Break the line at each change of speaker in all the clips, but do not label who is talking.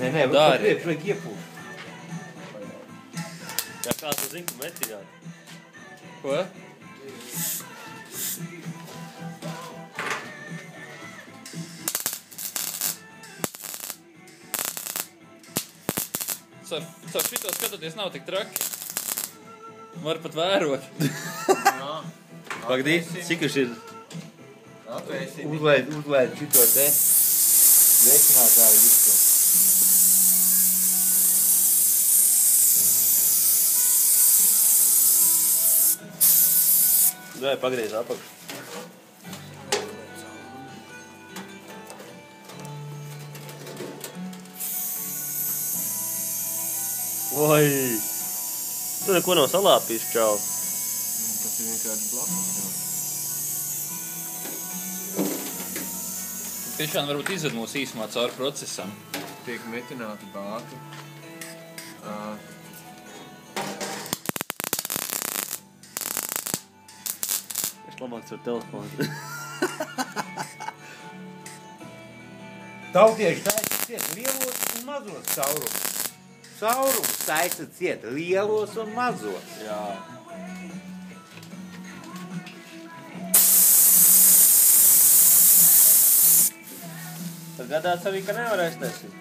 Nē, priekš vajag iepūst.
Jā, kā tu zini, ka metināt?
Ko? Caur šito skatoties nav tik traki. Var pat vērot.
Pagdī, cik viņš ir?
Uzlaid šito te veicinātāju visu.
Vai, pagriez apakšu. Oi! Tu neko nav salāpījis, čau.
Tas ir vienkārši blakus.
Tiešām varbūt izved mūs īsumā cauri procesam.
Tiek metināti bāti.
Es labāks ar telefonu.
Tautieši taisa ciet lielos un mazos caurumus. Caurumus taisa ciet lielos un mazos.
Jā. Tad gadāts arī, ka nevarēs taisīt.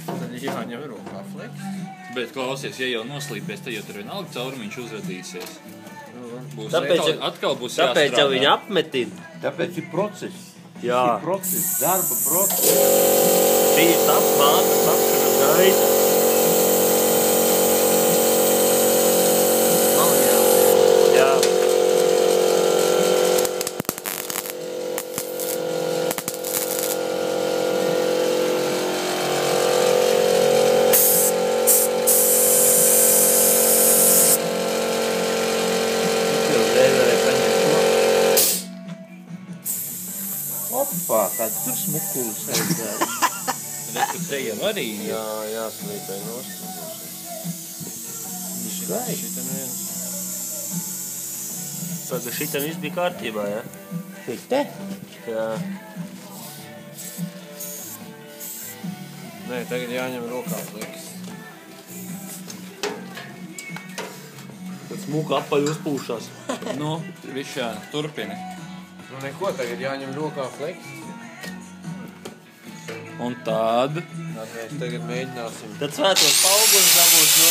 Tad jāņem rokā fleks.
Bet klausies, ja jau noslīpēs, tad jau tur vienalga caurumiņš uzradīsies. Būs atkal būs jāstrādā.
Tāpēc jau viņa apmetina.
Tāpēc ir process.
Jā.
Ir process, darba process.
Šī ir bāta sapšana gaita. Jā.
Opā, kāds tur smukulis aizgāja.
Redz, te jau arī.
Jā, jāslīpē nost.
Skaisti.
Šita neviens.
Saka, šitam viss bija kārtībā, ja?
Šite?
Jā.
Nē, tagad jāņem rokā fleks.
Tad smuka apaļ uzpūšās.
Nu, višā, turpini.
Nu neko, tagad jāņem rokā fleks.
Un tad...
Tad mēs tagad mēģināsim.
Tad svētos paugus dabūt no...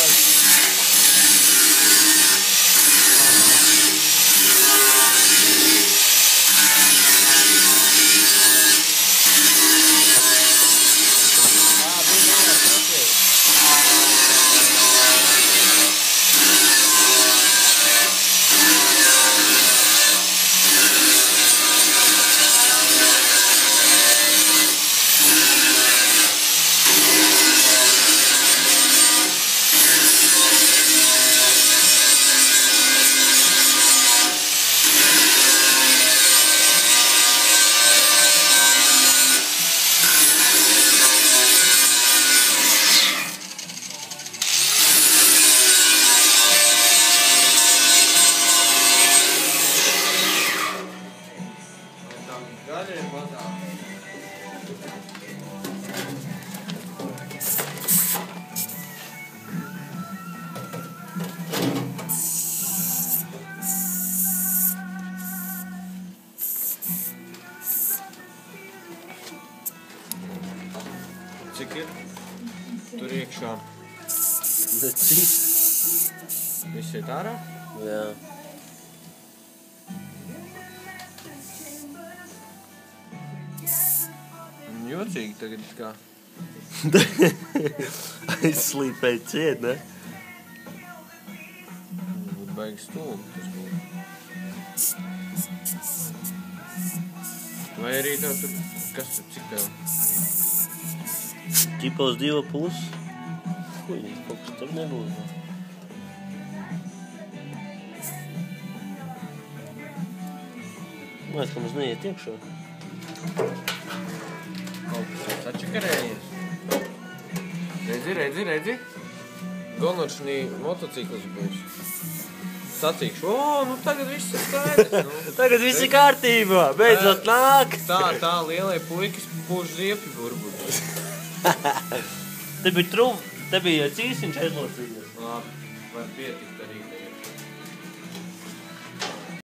Cik ir? Tur iekšā.
Cik?
Viss ir ārā?
Jā.
Jocīgi tagad kā.
Aizslīpēja ciet, ne?
Būtu baigi stulbi tas būtu. Vai arī tev tur, kas tur cik tev?
Ķipa uz 2,5. Ui, kaut kas tur nebūs. Mēs, ka mums neiet iekšā.
Kaut kas jau sačakarējies. Redzi. Gonuršnī motocikls būs. Sacīkšu, nu tagad viss ir skaidrs. Nu.
Tagad viss ir kārtībā, beidzot nāk.
Tā lielie puikas pūš ziepju burbuļus.
Te bija cīsiņš aizlocījies.
Labi, var pietikt arī.